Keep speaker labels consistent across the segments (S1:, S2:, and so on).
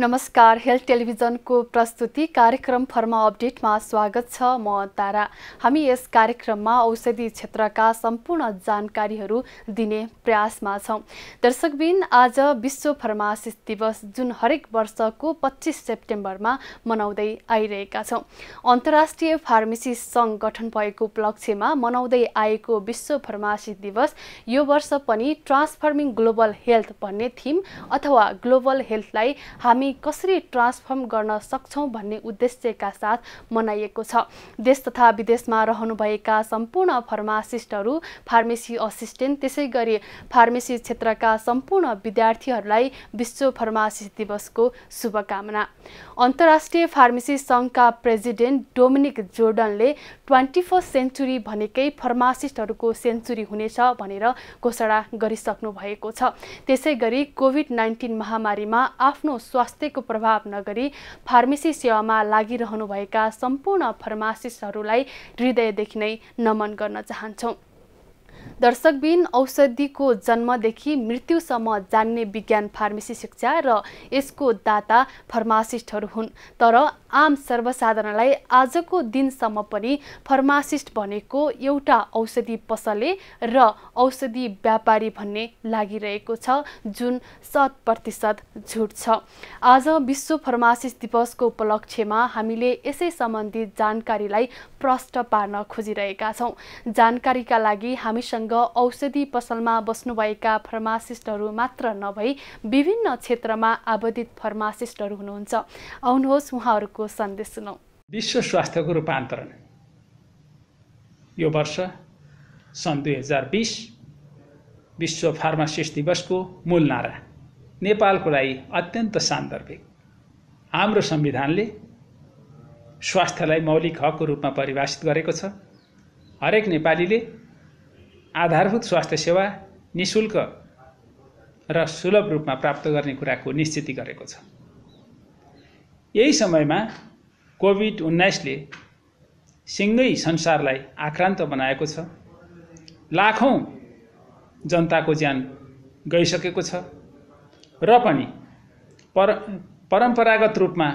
S1: नमस्कार, हेल्थ टेलिभिजनको प्रस्तुति कार्यक्रम फर्मा अपडेटमा स्वागत छ। म तारा। हामी यस कार्यक्रममा औषधि क्षेत्रका सम्पूर्ण जानकारीहरू दिने प्रयासमा छौं। दर्शकबिन, आज विश्व फार्मासिस्ट दिवस जुन हरेक वर्षको 25 सेप्टेम्बरमा मनाउँदै आइरहेका छौं। अन्तर्राष्ट्रिय फार्मेसी संघ गठन भएको उपलक्ष्यमा मनाउँदै आएको विश्व फार्मासिस्ट दिवस यो वर्ष पनि ट्रान्सफर्मिङ ग्लोबल हेल्थ भन्ने थीम अथवा ग्लोबल हेल्थलाई हामी कसरी ट्रान्सफर्म गर्न सक्छौं भन्ने उद्देश्यका साथ मनाइएको छ। देश तथा विदेशमा रहनुभएका सम्पूर्ण फार्मासिस्टहरू, फार्मेसी असिस्टेन्ट, त्यसैगरी फार्मेसी क्षेत्रका सम्पूर्ण विद्यार्थीहरूलाई विश्व फार्मासिस्ट दिवसको शुभकामना। अन्तर्राष्ट्रिय फार्मेसी संघका प्रेसिडेन्ट डोमिनिक जोर्डनले 21st सेन्चुरी भनेकै फार्मासिस्टहरूको सेन्चुरी हुनेछ भनेर घोषणा गरिसक्नु भएको छ। त्यसैगरी कोभिड-19 महामारीमा आफ्नो स्वास्थ्यको प्रभाव नगरी फार्मेसी सेवामा लागिरहनुभएका सम्पूर्ण फार्मासिस्टहरूलाई हृदयदेखि नै नमन गर्न चाहन्छौं। दर्शकबिन, औषधिको जन्मदेखि मृत्युसम्म जान्ने विज्ञान फार्मेसी शिक्षा र यसको दाता फार्मासिस्टहरू हुन्। तर आम सर्वसाधारणलाई आजको दिनसम्म पनि फार्मासिस्ट भनेको एउटा औषधि पसले र औषधि व्यापारी भन्ने लागिरहेको छ, जुन 100% झुट छ। आज विश्व फार्मासिस्ट दिवसको उपलक्ष्यमा हामीले यसै सम्बन्धी जानकारीलाई प्रष्ट पार्न खोजिरहेका छौं। जानकारीका लागि हामीसँग औषधि पसलमा बस्नुभएका फार्मासिस्टहरू मात्र नभई विभिन्न क्षेत्रमा आबद्धित फार्मासिस्टहरू हुनुहुन्छ। आउनुहोस् उहाँहरूको सन्देश सुनौं।
S2: विश्व स्वास्थ्यको रूपान्तरण यो वर्ष सन् 2020 विश्व फार्मासिस्ट दिवसको मूल नारा नेपालको लागि अत्यन्त सान्दर्भिक। हाम्रो संविधानले स्वास्थ्यलाई मौलिक हकको रूपमा परिभाषित गरेको छ। हरेक नेपालीले आधारभूत स्वास्थ्य सेवा निशुल्क र सुलभ रूपमा प्राप्त गर्ने कुराको निश्चित गरेको छ। यही समयमा कोभिड-19 ले सिङ्गै संसारलाई आक्रान्त बनाएको छ। लाखौं जनताको ज्यान गइसकेको छ र पनि परम्परागत रूपमा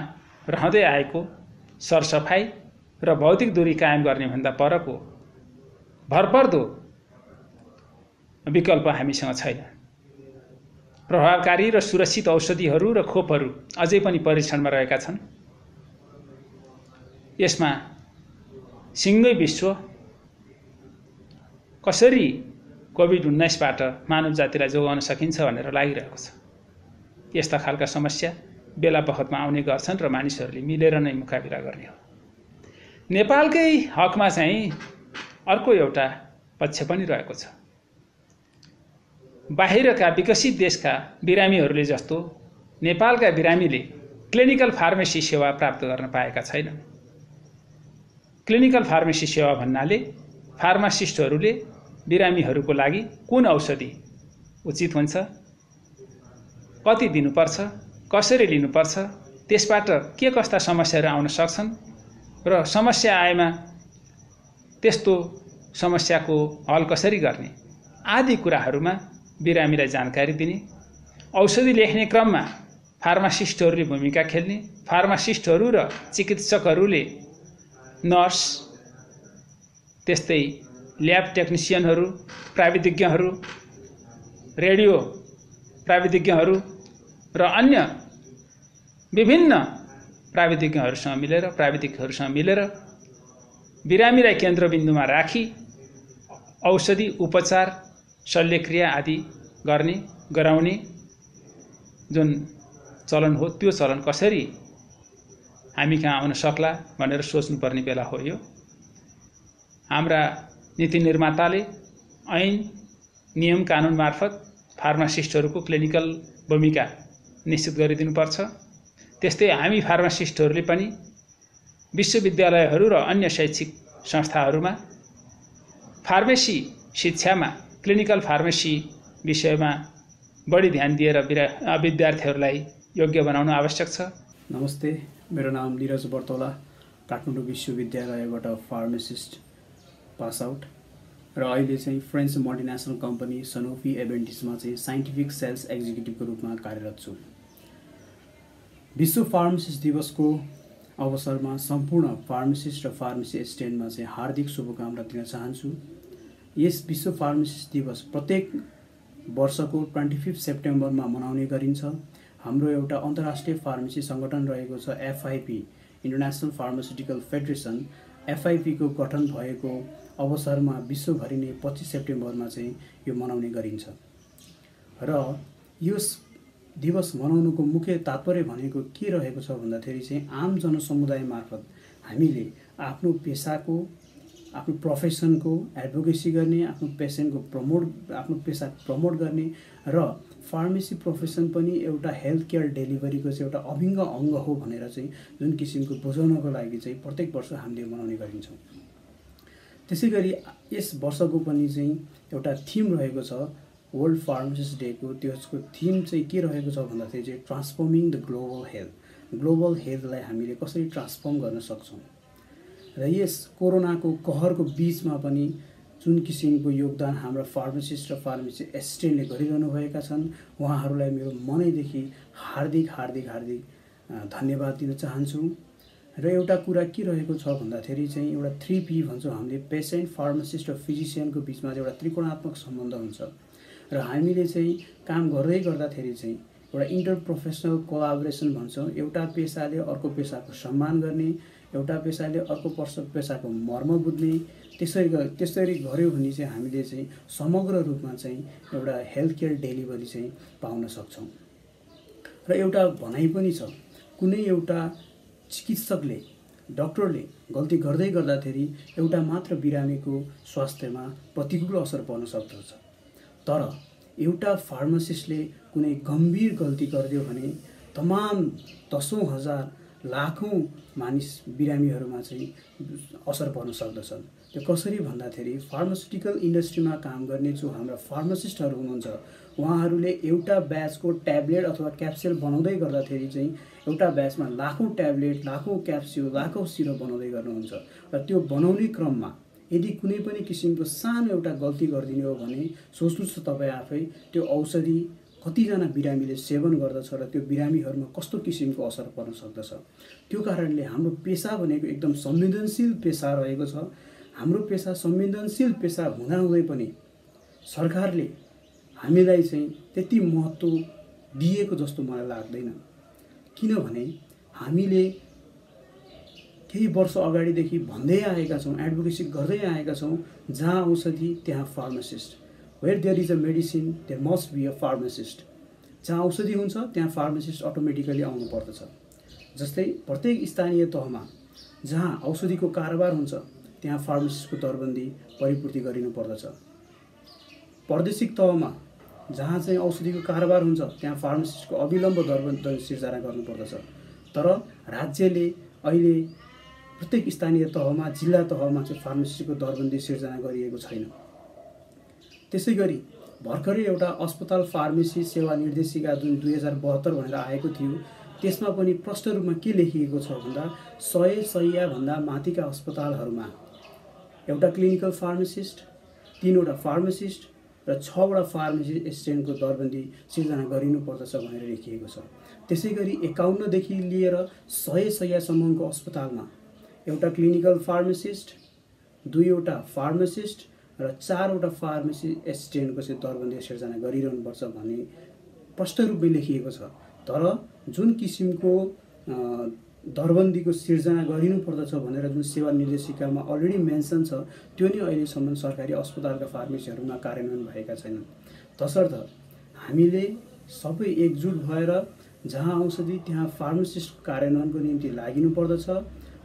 S2: रहँदै आएको सरसफाई र भौतिक दूरी कायम गर्ने भन्दा परको भरपर्दो विकल्प हामीसँग छैन। प्रभावकारी र सुरक्षित औषधिहरू र खोपहरू अझै पनि परीक्षणमा रहेका छन्। यसमा सिङ्गै विश्व कसरी कोभिड-19 बाट मानव जातिलाई जोगाउन सकिन्छ भनेर लागिरहेको छ। यस्ता खालका समस्या बेला बखतमा आउने गर्छन् र मानिसहरूले मिलेर नै मुकाबिला गर्ने हो। नेपालकै हकमा चाहिँ अर्को एउटा पक्ष पनि रहेको छ। बाहिरका विकसित देशका बिरामीहरूले जस्तो नेपालका बिरामीले क्लिनिकल फार्मेसी सेवा प्राप्त गर्न पाएका छैनन्। क्लिनिकल फार्मेसी सेवा भन्नाले फार्मासिस्टहरूले बिरामीहरूको लागि कुन औषधि उचित हुन्छ, कति दिनुपर्छ, कसरी लिनुपर्छ, त्यसबाट के कस्ता समस्याहरू आउन सक्छन् र समस्या आएमा त्यस्तो समस्याको हल कसरी गर्ने आदि कुराहरूमा बिरामीलाई जानकारी दिने, औषधि लेख्ने क्रममा फार्मासिस्टहरूले भूमिका खेल्ने, फार्मासिस्टहरू र चिकित्सकहरूले, नर्स, त्यस्तै ल्याब टेक्निसियनहरू, प्राविधिज्ञहरू, रेडियो प्राविधिज्ञहरू र अन्य विभिन्न प्राविधिकहरूसँग मिलेर बिरामीलाई केन्द्रबिन्दुमा राखी औषधि, उपचार, शल्यक्रिया आदि गराउने जुन चलन हो, त्यो चलन कसरी हामी कहाँ आउन सक्ला भनेर सोच्नुपर्ने बेला हो यो। हाम्रा नीति निर्माताले ऐन, नियम, कानुन मार्फत फार्मासिस्टहरूको क्लिनिकल भूमिका निश्चित गरिदिनुपर्छ। त्यस्तै हामी फार्मासिस्टहरूले पनि विश्वविद्यालयहरू र अन्य शैक्षिक संस्थाहरूमा फार्मेसी शिक्षामा क्लिनिकल फार्मेसी विषयमा बढी ध्यान दिएर विद्यार्थीहरूलाई योग्य बनाउन आवश्यक छ।
S3: नमस्ते, मेरो नाम निरज बर्तौला, काठमाडौँ विश्वविद्यालयबाट फार्मासिस्ट पास आउट र अहिले चाहिँ फ्रेन्च मल्टिनेसनल कम्पनी सनोफी एभेन्टिसमा चाहिँ साइन्टिफिक सेल्स एक्जिक्युटिभको रूपमा कार्यरत छु। विश्व फार्मासिस्ट दिवसको अवसरमा सम्पूर्ण फार्मासिस्ट र फार्मेसी एसिस्टेन्टमा चाहिँ हार्दिक शुभकामना दिन चाहन्छु। यस विश्व फार्मासिस्ट दिवस प्रत्येक वर्षको 25 सेप्टेम्बरमा मनाउने गरिन्छ। हाम्रो एउटा अन्तर्राष्ट्रिय फार्मेसी सङ्गठन रहेको छ FIP, international pharmaceutical federation. FIP को गठन भएको अवसरमा विश्वभरि नै 25 सेप्टेम्बरमा चाहिँ यो मनाउने गरिन्छ। र यस दिवस मनाउनुको मुख्य तात्पर्य भनेको के रहेको छ भन्दाखेरि चाहिँ आम जनसमुदाय मार्फत हामीले आफ्नो पेसाको, आफ्नो प्रोफेसनको एडभोकेसी गर्ने, आफ्नो पेसा प्रमोट गर्ने र फार्मेसी प्रोफेसन पनि एउटा हेल्थ केयर डेलिभरीको चाहिँ एउटा अभिन्न अङ्ग हो भनेर चाहिँ जुन किसिमको बुझाउनको लागि चाहिँ प्रत्येक वर्ष हामीले मनाउने गरिन्छौँ। त्यसैगरी यस वर्षको पनि चाहिँ एउटा थीम रहेको छ वर्ल्ड फार्मासिस्ट डेको। त्यसको थीम चाहिँ के रहेको छ भन्दाखेरि चाहिँ transforming the global health. Global हेल्थलाई हामीले कसरी ट्रान्सफर्म गर्न सक्छौँ र यस कोरोनाको कहरको बीचमा पनि जुन किसिमको योगदान हाम्रा फार्मासिस्ट र फार्मेसी एसिस्टेन्टले गरिरहनु भएका छन् उहाँहरूलाई मेरो मनैदेखि हार्दिक धन्यवाद दिन चाहन्छु। र एउटा कुरा के रहेको छ भन्दाखेरि चाहिँ एउटा 3P भन्छौँ हामीले, पेसेन्ट, फार्मासिस्ट र फिजिसियनको बिचमा चाहिँ एउटा त्रिकोणात्मक सम्बन्ध हुन्छ र हामीले चाहिँ काम गर्दै गर्दाखेरि चाहिँ एउटा इन्टरप्रोफेसनल कोलाबोरेसन भन्छौँ। एउटा पेसाले अर्को पेसाको सम्मान गर्ने, एउटा पेसाले अर्को पेसाको मर्म बुझ्ने, त्यसरी गऱ्यो भने चाहिँ हामीले चाहिँ समग्र रूपमा चाहिँ एउटा हेल्थ केयर डेलिभरी चाहिँ पाउन सक्छौँ। र एउटा भनाइ पनि छ, कुनै एउटा चिकित्सकले, डाक्टरले गल्ती गर्दै गर्दाखेरि एउटा मात्र बिरामीको स्वास्थ्यमा प्रतिकूल असर पर्न सक्दछ, तर एउटा फार्मासिस्टले कुनै गम्भीर गल्ती गरिदियो भने तमाम दसौँ हजार लाखौँ मानिस बिरामीहरूमा चाहिँ असर पर्न सक्दछन्। त्यो कसरी भन्दाखेरि फार्मास्युटिकल इन्डस्ट्रीमा काम गर्ने जो हाम्रा फार्मासिस्टहरू हुनुहुन्छ उहाँहरूले एउटा ब्याचको ट्याब्लेट अथवा क्याप्सुल बनाउँदै गर्दाखेरि चाहिँ एउटा ब्याचमा लाखौँ ट्याब्लेट, लाखौँ क्याप्सुल, लाखौँ सिरप बनाउँदै गर्नुहुन्छ र त्यो बनाउने क्रममा यदि कुनै पनि किसिमको सानो एउटा गल्ती गरिदिने हो भने सोच्नुहोस् तपाईँ आफै त्यो औषधि कतिजना बिरामीले सेवन गर्दछ र त्यो बिरामीहरूमा कस्तो किसिमको असर पर्न सक्दछ। त्यो कारणले हाम्रो पेसा भनेको एकदम संवेदनशील पेसा रहेको छ। हाम्रो पेसा संवेदनशील पेसा हुँदाहुँदै पनि सरकारले हामीलाई चाहिँ त्यति महत्त्व दिएको जस्तो मलाई लाग्दैन, किनभने हामीले केही वर्ष अगाडिदेखि भन्दै आएका छौँ, एडभोकेसी गर्दै आएका छौँ, जहाँ औषधि त्यहाँ pharmacist, where there is a medicine there must be a pharmacist. जहाँ औषधि हुन्छ त्यहाँ फार्मासिस्ट अटोमेटिकली आउनु पर्दछ। जस्तै प्रत्येक स्थानीय तहमा जहाँ औषधिको कारोबार हुन्छ त्यहाँ फार्मासिस्टको दरबन्दी परिपूर्ति गरिनु पर्दछ। प्रादेशिक तहमा जहाँ चाहिँ औषधिको कारोबार हुन्छ त्यहाँ फार्मासिस्टको अविलम्ब दरबन्दी सिर्जना गर्नुपर्दछ। तर राज्यले अहिले प्रत्येक स्थानीय तहमा, जिल्ला तहमा चाहिँ फार्मासिस्टको दरबन्दी सिर्जना गरिएको छैन। त्यसै गरी भर्खरै एउटा अस्पताल फार्मेसी सेवा निर्देशिका जुन 2072 भनेर आएको थियो त्यसमा पनि प्रष्ट रूपमा के लेखिएको छ भन्दा 100 शय्याभन्दा माथिका अस्पतालहरूमा एउटा क्लिनिकल फार्मासिस्ट, 3 वटा फार्मासिस्ट र 6 वटा फार्मेसी एसिस्टेन्टको दरबन्दी सिर्जना गरिनुपर्दछ भनेर लेखिएको छ। त्यसै गरी 51 देखि लिएर 100 शय्यासम्मको अस्पतालमा एउटा क्लिनिकल फार्मासिस्ट, 2 वटा फार्मासिस्ट र 4 वटा फार्मेसी एसिस्टेन्टको चाहिँ दरबन्दी सिर्जना गरिरहनुपर्छ भन्ने स्पष्ट रूपमा लेखिएको छ। तर जुन किसिमको दरबन्दीको सिर्जना गरिनुपर्दछ भनेर जुन सेवा निर्देशिकामा अलरेडी मेन्सन छ त्यो नै अहिलेसम्म सरकारी अस्पतालका फार्मेसीहरूमा कार्यान्वयन भएका छैनन्। तसर्थ हामीले सबै एकजुट भएर जहाँ औषधि त्यहाँ फार्मासिस्ट कार्यान्वयनको निम्ति लागिनुपर्दछ।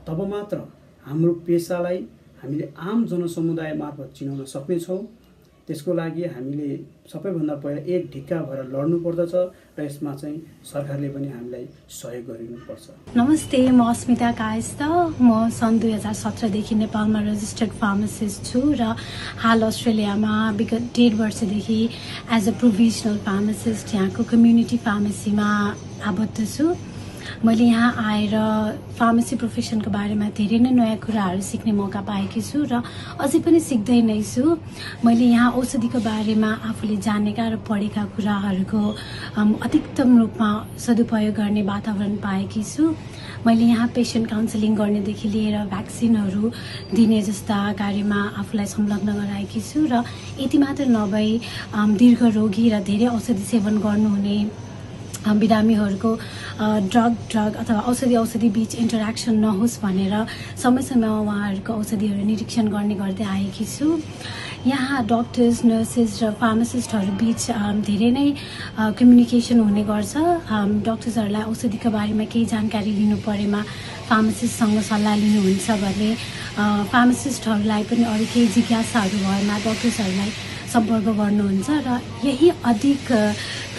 S3: तब मात्र हाम्रो पेसालाई हामीले आम जनसमुदाय मार्फत चिनाउन सक्नेछौँ। त्यसको लागि हामीले सबैभन्दा पहिला एक ढिक्का भएर लड्नुपर्दछ र यसमा चाहिँ सरकारले पनि हामीलाई सहयोग गरिनुपर्छ।
S4: नमस्ते, म अस्मिता कायस्थ। म सन् 2017 देखि नेपालमा रजिस्टर्ड फार्मासिस्ट छु र हाल अस्ट्रेलियामा विगत 1.5 वर्षदेखि एज अ प्रोभिजनल फार्मासिस्ट यहाँको कम्युनिटी फार्मेसीमा आबद्ध छु। मैले यहाँ आएर फार्मेसी प्रोफेसनको बारेमा धेरै नै नयाँ कुराहरू सिक्ने मौका पाएकी छु र अझै पनि सिक्दै नै छु। मैले यहाँ औषधिको बारेमा आफूले जानेका र पढेका कुराहरूको अधिकतम रूपमा सदुपयोग गर्ने वातावरण पाएकी छु। मैले यहाँ पेसेन्ट काउन्सिलिङ गर्नेदेखि लिएर भ्याक्सिनहरू दिने जस्ता कार्यमा आफूलाई संलग्न गराएकी छु र यति मात्र नभई दीर्घ रोगी र धेरै औषधि सेवन गर्नुहुने बिरामीहरूको ड्रग अथवा औषधि बीच इन्टरेक्सन नहोस् भनेर समय समयमा उहाँहरूको औषधिहरू निरीक्षण गर्ने गर्दै आएकी छु। यहाँ डक्टर्स, नर्सेस र फार्मासिस्टहरू बीच धेरै नै कम्युनिकेसन हुने गर्छ। डक्टर्सहरूलाई औषधिको बारेमा केही जानकारी लिनु परेमा फार्मासिस्टसँग सल्लाह लिनुहुन्छ भने फार्मासिस्टहरूलाई पनि अरू केही जिज्ञासाहरू भएमा डक्टर्सहरूलाई सम्पर्क गर्नुहुन्छ र यही अधिक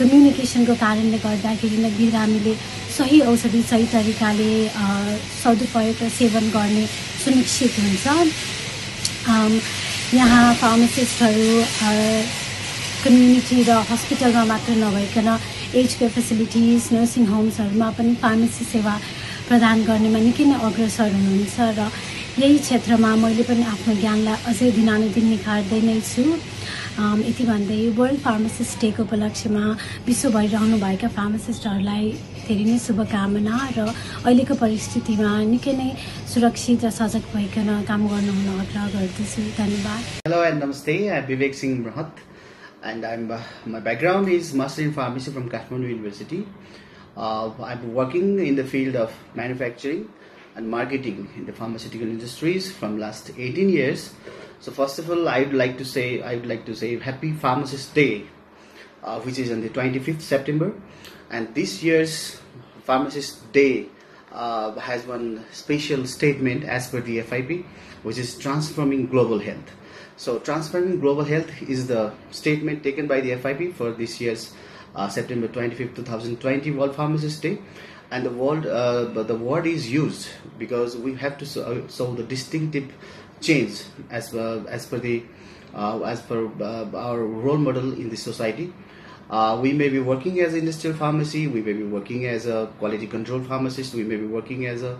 S4: कम्युनिकेसनको कारणले गर्दाखेरि नै बिरामीले सही औषधि सही तरिकाले सदुपयोग र सेवन गर्ने सुनिश्चित हुन्छ। यहाँ फार्मासिस्टहरू कम्युनिटी र हस्पिटलमा मात्र नभइकन एज केयर फेसिलिटिज, नर्सिङ होम्सहरूमा पनि फार्मेसी सेवा प्रदान गर्नेमा निकै नै अग्रसर हुनुहुन्छ र यही क्षेत्रमा मैले पनि आफ्नो ज्ञानलाई अझै दिनानुदिन निखार्दै नै छु। यति भन्दै वर्ल्ड फार्मासिस्ट डेको उपलक्ष्यमा विश्वभरि रहनुभएका फार्मासिस्टहरूलाई धेरै नै शुभकामना र अहिलेको परिस्थितिमा निकै नै सुरक्षित र सजग भइकन काम गर्नुहुन आग्रह गर्दछु। धन्यवाद।
S5: Hello and namaste. I'm Vivek Singh Mahat and my background is Master in Pharmacy from Kathmandu University. I'm working in the field of manufacturing and marketing in the pharmaceutical industries from last 18 years. So first of all, I would like to say Happy Pharmacist Day, which is on the 25th September, and this year's Pharmacist Day has one special statement as per the FIP, which is transforming global health. So transforming global health is the statement taken by the FIP for this year's September 25th, 2020 World Pharmacist Day. And the word is used because we have to show the distinctive change as per our role model in the society. We may be working as industrial pharmacy, we may be working as a quality control pharmacist, we may be working as a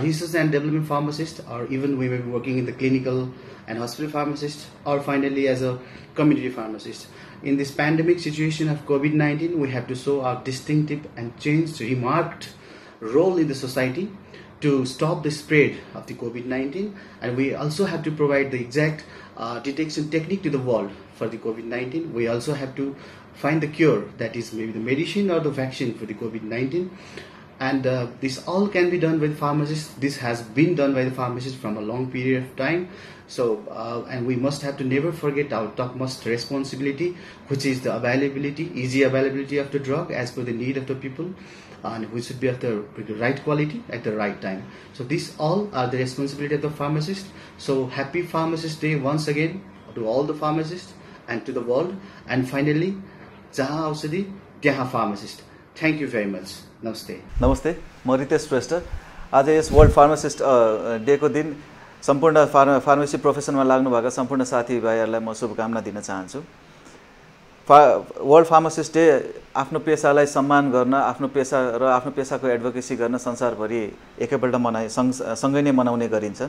S5: research and development pharmacist, or even we may be working in the clinical and hospital pharmacist, or finally as a community pharmacist. In this pandemic situation of COVID-19, we have to show our distinctive and changed, remarked role in the society to stop the spread of the COVID-19, and we also have to provide the exact detection technique to the world for the COVID-19. We also have to find the cure, that is maybe the medicine or the vaccine for the COVID-19. And this all can be done by the pharmacists. This has been done by the pharmacists from a long period of time. So, and we must have to never forget our topmost responsibility, which is the easy availability of the drug as per the need of the people, and we should be at the right quality at the right time. So these all are the responsibility of the pharmacist. So Happy Pharmacist Day once again to all the pharmacists and to the world. And finally, Jaha Aushadhi, Tyaha Pharmacist. Thank you very much. Namaste.
S6: Namaste. म रितेश श्रेष्ठ। आज यस world pharmacist डेको दिन सम्पूर्ण pharmacy प्रोफेसनमा लाग्नुभएका सम्पूर्ण साथीभाइहरूलाई म शुभकामना दिन चाहन्छु। वर्ल्ड फार्मासिस्ट डे आफ्नो पेसालाई सम्मान गर्न, आफ्नो पेसाको एडभोकेसी गर्न संसारभरि एकैपल्ट सँगै नै मनाउने गरिन्छ।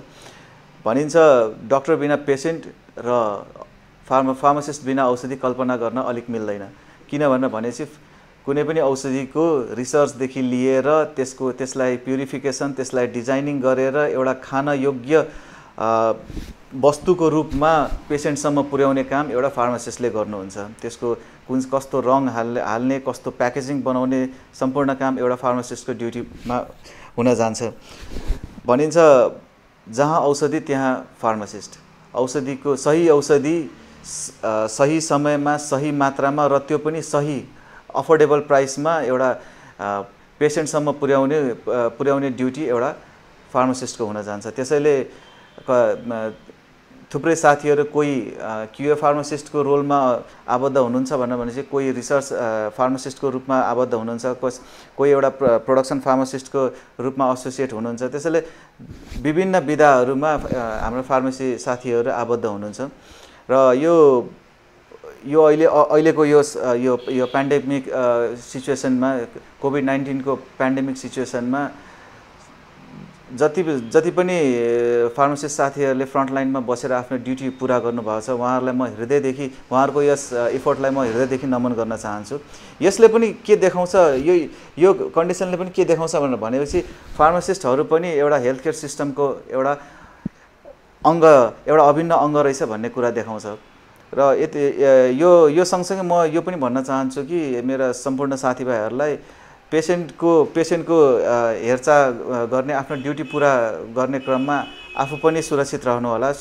S6: भनिन्छ डाक्टर बिना पेसेन्ट र फार्मासिस्ट बिना औषधि कल्पना गर्न अलिक मिल्दैन। किनभने भनेपछि कुनै पनि औषधिको रिसर्चदेखि लिएर त्यसलाई प्युरिफिकेसन, त्यसलाई डिजाइनिङ गरेर एउटा खान योग्य वस्तुको रूपमा पेसेन्टसम्म पुर्याउने काम एउटा फार्मासिस्टले गर्नुहुन्छ। त्यसको कस्तो रङ हाल्ने, कस्तो प्याकेजिङ बनाउने सम्पूर्ण काम एउटा फार्मासिस्टको ड्युटीमा हुन जान्छ। भनिन्छ जहाँ औषधि त्यहाँ फार्मासिस्ट। सही औषधि सही समयमा, सही मात्रामा र त्यो पनि सही अफोर्डेबल प्राइसमा एउटा पेसेन्टसम्म पुर्याउने ड्युटी एउटा फार्मासिस्टको हुन जान्छ। त्यसैले थुप्रै साथीहरू कोही क्युए फार्मासिस्टको रोलमा आबद्ध हुनुहुन्छ भनेपछि कोही रिसर्च फार्मासिस्टको रूपमा आबद्ध हुनुहुन्छ, कोही एउटा प्रोडक्सन फार्मासिस्टको रूपमा एसोसिएट हुनुहुन्छ। त्यसैले विभिन्न विधाहरूमा हाम्रो फार्मेसी साथीहरू आबद्ध हुनुहुन्छ र यो अहिलेको यो पेन्डेमिक सिचुएसनमा कोभिड-19 को पेन्डेमिक सिचुएसनमा जति पनि फार्मासिस्ट साथीहरूले फ्रन्टलाइनमा बसेर आफ्नो ड्युटी पुरा गर्नुभएको छ उहाँहरूलाई म हृदयदेखि उहाँहरूको यस एफोर्टलाई म हृदयदेखि नमन गर्न चाहन्छु। यसले पनि के देखाउँछ, यो कन्डिसनले पनि के देखाउँछ भनेपछि फार्मासिस्टहरू पनि एउटा हेल्थ केयर सिस्टमको एउटा अभिन्न अङ्ग रहेछ भन्ने कुरा देखाउँछ। र यो सँगसँगै म यो पनि भन्न चाहन्छु कि मेरा सम्पूर्ण साथीभाइहरूलाई पेसेन्टको हेरचाह गर्ने आफ्नो ड्युटी पुरा गर्ने क्रममा आफू पनि सुरक्षित रहनुहोला,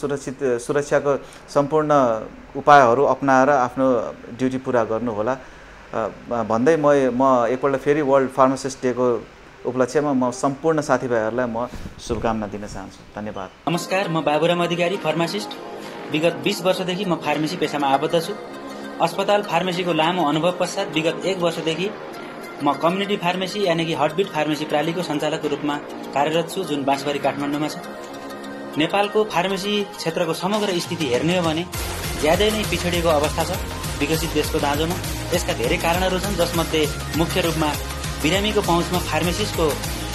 S6: सुरक्षाको सम्पूर्ण उपायहरू अपनाएर आफ्नो ड्युटी पुरा गर्नुहोला भन्दै म एकपल्ट फेरि वर्ल्ड फार्मासिस्ट डेको उपलक्ष्यमा म सम्पूर्ण साथीभाइहरूलाई म शुभकामना दिन चाहन्छु। धन्यवाद।
S7: नमस्कार, म बाबुराम अधिकारी, फार्मासिस्ट। विगत 20 वर्षदेखि म फार्मेसी पेसामा आबद्ध छु। अस्पताल फार्मेसीको लामो अनुभव पश्चात विगत 1 वर्षदेखि म कम्युनिटी फार्मेसी यानी कि हार्टबिट फार्मेसी प्रालीको सञ्चालकको रूपमा कार्यरत छु, जुन बाँसबारी काठमाडौँमा छ। नेपालको फार्मेसी क्षेत्रको समग्र स्थिति हेर्ने हो भने ज्यादै नै पिछडिएको अवस्था छ विकसित देशको दाँजोमा। यसका धेरै कारणहरू छन्, जसमध्ये मुख्य रूपमा बिरामीको पहुँचमा फार्मेसिस्टको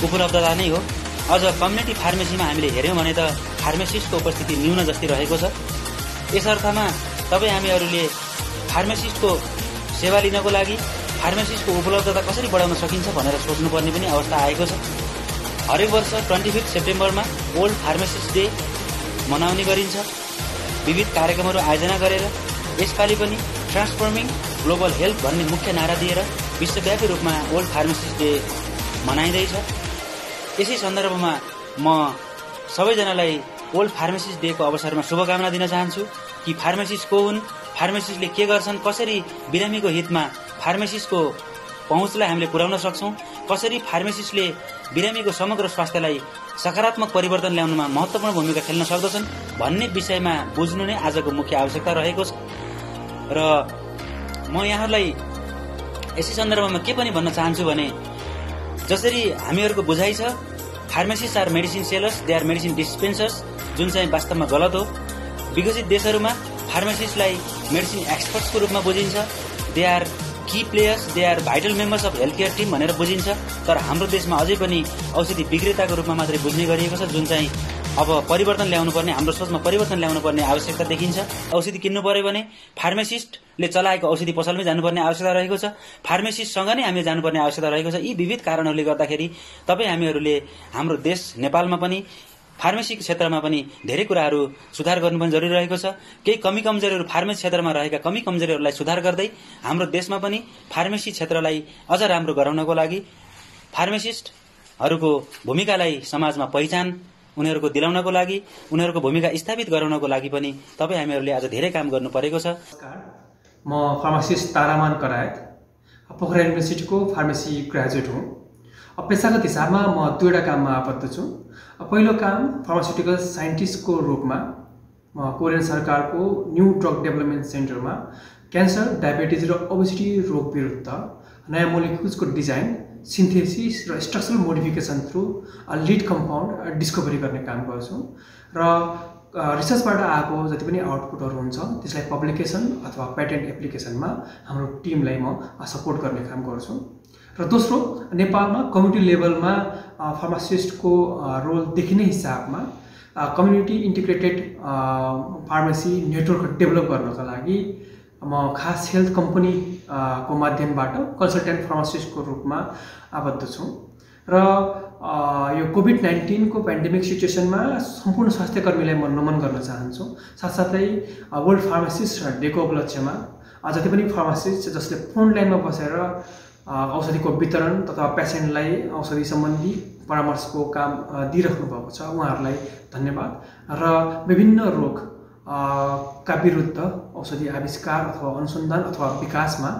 S7: उपलब्धता नै हो। अझ कम्युनिटी फार्मेसीमा हामीले हेर्यौँ भने त फार्मेसिस्टको उपस्थिति न्यून जस्तै रहेको छ। यस अर्थमा तपाईँ हामीहरूले फार्मेसिस्टको सेवा लिनको लागि फार्मेसिस्टको उपलब्धता कसरी बढाउन सकिन्छ भनेर सोच्नुपर्ने पनि अवस्था आएको छ। हरेक वर्ष 25 सेप्टेम्बरमा वर्ल्ड फार्मासिस्ट डे मनाउने गरिन्छ। विविध कार्यक्रमहरू आयोजना गरेर यसपालि पनि ट्रान्सफर्मिङ ग्लोबल हेल्थ भन्ने मुख्य नारा दिएर विश्वव्यापी रूपमा वर्ल्ड फार्मासिस्ट डे मनाइँदैछ। यसै सन्दर्भमा म सबैजनालाई वर्ल्ड फार्मासिस्ट डेको अवसरमा शुभकामना दिन चाहन्छु कि फार्मासिस्ट को हुन्, फार्मासिस्टले के गर्छन्, कसरी बिरामीको हितमा फार्मासिस्टको पहुँचलाई हामीले पुर्याउन सक्छौं, कसरी फार्मासिस्टले बिरामीको समग्र स्वास्थ्यलाई सकारात्मक परिवर्तन ल्याउनमा महत्त्वपूर्ण भूमिका खेल्न सक्दछन् भन्ने विषयमा बुझ्नु नै आजको मुख्य आवश्यकता रहेको छ। र म यहाँहरूलाई यसै सन्दर्भमा के पनि भन्न चाहन्छु भने जसरी हामीहरूको बुझाइ छ pharmacist are medicine sellers, they are medicine dispensers, जुन चाहिँ वास्तवमा गलत हो। विकसित देशहरूमा फार्मासिस्टलाई मेडिसिन एक्सपर्ट्सको रूपमा बुझिन्छ, they are key players, they are vital members of health care team भनेर बुझिन्छ। तर हाम्रो देशमा अझै पनि औषधि विक्रेताको रूपमा मात्रै बुझ्ने गरिएको छ, जुन चाहिँ अब परिवर्तन ल्याउनुपर्ने, हाम्रो सोचमा परिवर्तन ल्याउनुपर्ने आवश्यकता देखिन्छ। औषधि किन्नु पर्यो भने फार्मासिस्टले चलाएको औषधि पसलमै जानुपर्ने आवश्यकता रहेको छ, फार्मासिस्टसँग नै हामी जानुपर्ने आवश्यकता रहेको छ। यी विविध कारणहरूले गर्दाखेरि तपाईँ हामीहरूले हाम्रो देश नेपालमा पनि फार्मेसी क्षेत्रमा पनि धेरै कुराहरू सुधार गर्नुपर्ने जरुरी रहेको छ। केही कमी कमजोरीहरू फार्मेसी क्षेत्रमा रहेका कमी कमजोरीहरूलाई सुधार गर्दै हाम्रो देशमा पनि फार्मेसी क्षेत्रलाई अझ राम्रो गराउनको लागि फार्मासिस्टहरूको भूमिकालाई समाजमा पहिचान उनीहरूको दिलाउनको लागि, उनीहरूको भूमिका स्थापित गराउनको लागि पनि तपाईँ हामीहरूले आज धेरै काम गर्नु परेको छ।
S8: म pharmacist Taraman करायत, Pokhara युनिभर्सिटीको pharmacy graduate हुँ। पेसागत हिसाबमा म दुईवटा काममा आबद्ध छु। पहिलो काम फार्मास्युटिकल साइन्टिस्टको रूपमा म कोरियन सरकारको न्यू ड्रग डेभलपमेन्ट सेन्टरमा क्यान्सर, डायबिटिज र ओबेसिटी रोग विरुद्ध नयाँ मोलिक्युल्सको डिजाइन, सिन्थेसिस र structural modification through lead compound discovery गर्ने काम गर्छु। र रिसर्चबाट आएको जति पनि आउटपुटहरू हुन्छ त्यसलाई पब्लिकेसन अथवा पेटेन्ट एप्लिकेसनमा हाम्रो टिमलाई म सपोर्ट गर्ने काम गर्छु। र दोस्रो, नेपालमा कम्युनिटी लेभलमा फार्मासिस्टको रोल देखिने हिसाबमा community integrated pharmacy network develop गर्नका लागि म खास हेल्थ कम्पनी को माध्यमबाट कन्सल्टेन्ट फार्मासिस्टको रूपमा आबद्ध छु। र यो कोभिड-19 को पेन्डेमिक सिचुएसनमा सम्पूर्ण स्वास्थ्यकर्मीलाई म नमन गर्न चाहन्छु। साथसाथै वर्ल्ड फार्मासिस्ट डेको उपलक्ष्यमा जति पनि फार्मासिस्ट जसले फ्रन्ट लाइनमा बसेर औषधिको वितरण तथा पेसेन्टलाई औषधि सम्बन्धी परामर्शको काम दिइराख्नु भएको छ, उहाँहरूलाई धन्यवाद। र विभिन्न रोग का विरुद्ध औषधि आविष्कार अथवा अनुसन्धान अथवा विकासमा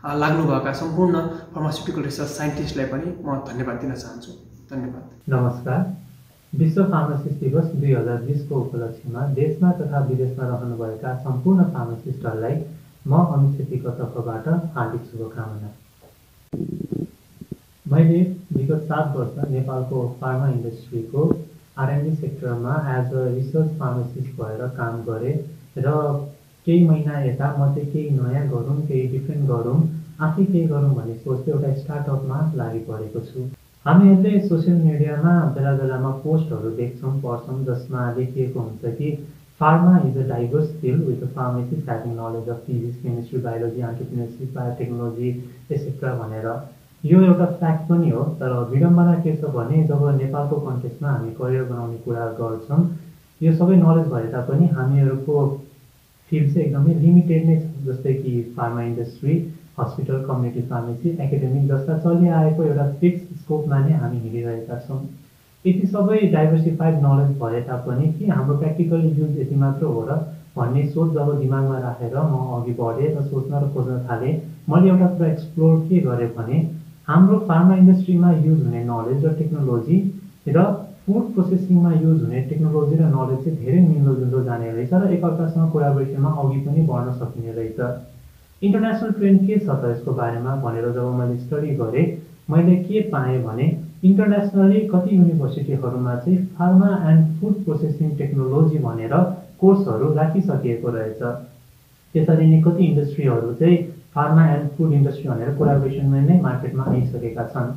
S8: लाग्नुभएका सम्पूर्ण फार्मास्युटिकल रिसर्च साइन्टिस्टलाई पनि म धन्यवाद दिन चाहन्छु। धन्यवाद।
S9: नमस्कार। विश्व फार्मासिस्ट दिवस 2020 को उपलक्ष्यमा देशमा तथा विदेशमा रहनुभएका सम्पूर्ण फार्मासिस्टहरूलाई म अनुक्षेत्रीको तर्फबाट हार्दिक शुभकामना। मैले विगत 7 वर्ष नेपालको फार्मा इन्डस्ट्रीको R&D सेक्टरमा एज अ रिसर्च फार्मासिस्ट भएर काम गरेँ र केही महिना यता म चाहिँ केही नयाँ गरौँ, केही डिफ्रेन्ट गरौँ, आफै केही गरौँ भन्ने सोचले एउटा स्टार्टअपमा लागिपरेको छु। हामीहरूले सोसियल मिडियामा बेला बेलामा पोस्टहरू देख्छौँ, पढ्छौँ, जसमा लेखिएको हुन्छ कि pharma is a diverse field with a pharmacist having knowledge of physics, chemistry, biology, entrepreneurship, biotechnology etcetera भनेर। यो एउटा फ्याक्ट पनि हो, तर विडम्बना के छ भने जब नेपालको कन्टेक्स्टमा हामी करियर बनाउने कुरा गर्छौँ, यो सबै नलेज भए तापनि हामीहरूको फिल्ड चाहिँ एकदमै लिमिटेड नै छ। जस्तै कि pharma industry, hospital, community pharmacy, academic जस्ता चलिआएको एउटा फिक्स स्कोपमा नै हामी हिँडिरहेका छौँ। यति सबै डाइभर्सिफाइड नलेज भए तापनि कि हाम्रो प्र्याक्टिकल युज यति मात्र हो र भन्ने सोच जब दिमागमा राखेर म अघि बढेँ र सोच्न र खोज्न थालेँ, मैले एउटा कुरा एक्सप्लोर के गरेँ भने हाम्रो फार्मा इन्डस्ट्रीमा युज हुने नलेज र टेक्नोलोजी र फुड प्रोसेसिङमा युज हुने टेक्नोलोजी र नलेज चाहिँ धेरै मिल्दोजुल्दो जाने रहेछ र एकअर्कासँग कोलाबोरेसनमा अघि पनि बढ्न सकिने रहेछ। इन्टरनेसनल ट्रेन्ड के छ त यसको बारेमा भनेर जब मैले स्टडी गरेँ, मैले के पाएँ भने इन्टरनेसनली कति युनिभर्सिटीहरूमा चाहिँ pharma and food processing technology भनेर कोर्सहरू राखिसकिएको रहेछ। त्यसरी नै कति इन्डस्ट्रीहरू चाहिँ फार्मा एन्ड फुड इन्डस्ट्री भनेर कोलाबोरेसनमा नै मार्केटमा आइसकेका छन्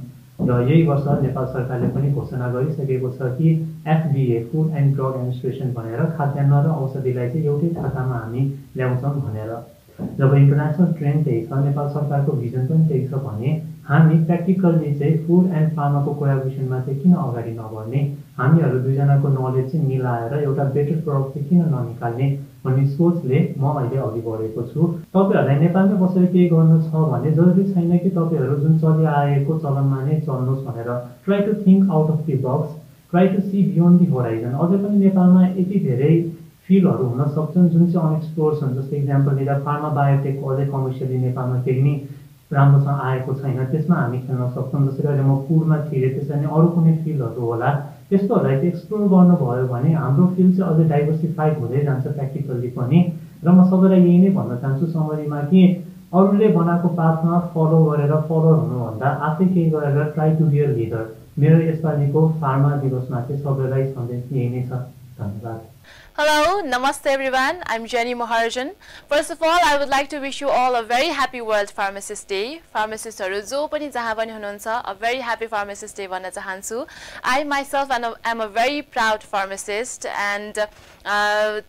S9: र यही वर्ष नेपाल सरकारले पनि घोषणा गरिसकेको छ कि FDA, food and drug administration भनेर खाद्यान्न र औषधिलाई चाहिँ एउटै खातामा हामी ल्याउँछौँ भनेर। जब इन्टरनेसनल ट्रेन्ड त्यही छ, नेपाल सरकारको भिजन पनि त्यही छ भने हामी प्र्याक्टिकल्ली चाहिँ फुड एन्ड फार्माको कोलाबोरेसनमा चाहिँ किन अगाडि नबढ्ने, हामीहरू दुईजनाको नलेज चाहिँ मिलाएर एउटा बेटर प्रडक्ट चाहिँ किन ननिकाल्ने भन्ने सोचले म अहिले अघि बढेको छु। तपाईँहरूलाई नेपालमै बसेर केही गर्नु छ भने जरुरी छैन कि तपाईँहरू जुन चलिआएको चलनमा नै चल्नुहोस् भनेर। Try to think out of the box, try to see beyond the horizon. अझै पनि नेपालमा यति धेरै फिल्डहरू हुन सक्छन् जुन चाहिँ अनएक्सप्लोर छन्। जस्तै इक्जाम्पल लिँदा फार्मा बायोटेक अझै कमर्सियली नेपालमा केही नि राम्रोसँग आएको छैन, त्यसमा हामी खेल्न सक्छौँ। जसरी अहिले म फुडमा थिएँ, त्यसरी नै अरू कुनै फिल्डहरू होला, त्यस्तोहरूलाई चाहिँ एक्सप्लोर गर्नुभयो भने हाम्रो फिल्ड चाहिँ अझै डाइभर्सिफाइड हुँदै जान्छ प्र्याक्टिकल्ली पनि। र म सबैलाई यही नै भन्न चाहन्छु समरीमा कि अरूले बनाएको पाथमा फलो गरेर फलोर हुनुभन्दा आफै केही गरेर try to be a leader. मेरो यसपालिको फार्मा दिवसमा चाहिँ सबैलाई सन्देश यही नै छ। धन्यवाद।
S10: Hello, namaste everyone. I'm Jenny Maharjan. First of all, I would like to wish you all a very happy World Pharmacist Day. Pharmacists haru jo pani jaha pani hununcha, a very happy Pharmacist Day bhanna chahanchu. I myself am a very proud pharmacist, and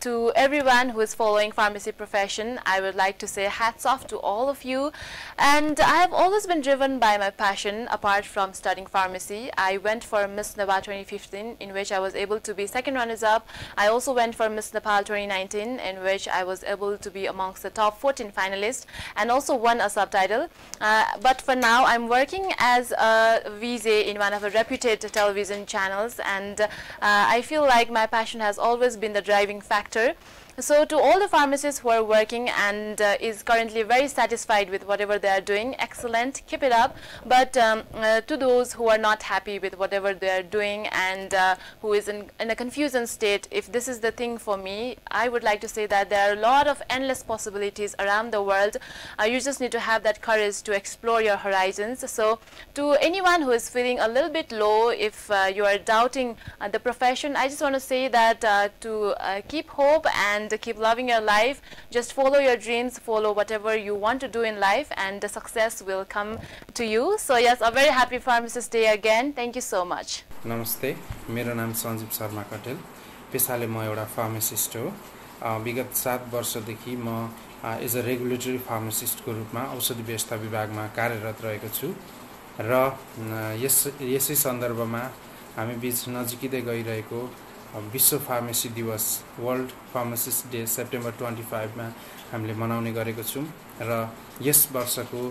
S10: to everyone who is following pharmacy profession, I would like to say hats off to all of you. And I have always been driven by my passion apart from studying pharmacy. I went for Miss Nepal 2015, in which I was able to be second runners-up. I also went for Miss Nepal 2019, in which I was able to be amongst the top 14 finalists and also won a subtitle. But for now, I'm working as a VJ in one of the reputed television channels, and I feel like my passion has always been the driving factor. So to all the pharmacists who are working and is currently very satisfied with whatever they are doing, excellent, keep it up. But to those who are not happy with whatever they are doing and who is in a confusion state, if this is the thing for me, I would like to say that there are a lot of endless possibilities around the world. You just need to have that courage to explore your horizons. So to anyone who is feeling a little bit low, if you are doubting the profession, I just want to say that to keep hope and keep loving your life. Just follow your dreams, follow whatever you want to do in life, and the success will come to you. So yes, a very happy Pharmacist Day again. Thank you so much.
S11: नमस्ते, मेरो नाम सञ्जीव शर्मा कटेल, पेसाले म एउटा pharmacist हो। विगत 7 वर्षदेखि म एज अ रेगुलेटरी फार्मासिस्टको रूपमा औषधि व्यवस्था विभागमा कार्यरत रहेको छु र यसै सन्दर्भमा हामी बीच नजिकै गइरहेको विश्व फार्मेसी दिवस वर्ल्ड फार्मासिस्ट डे सेप्टेम्बर 25 मा हामीले मनाउने गरेको छौं र यस वर्षको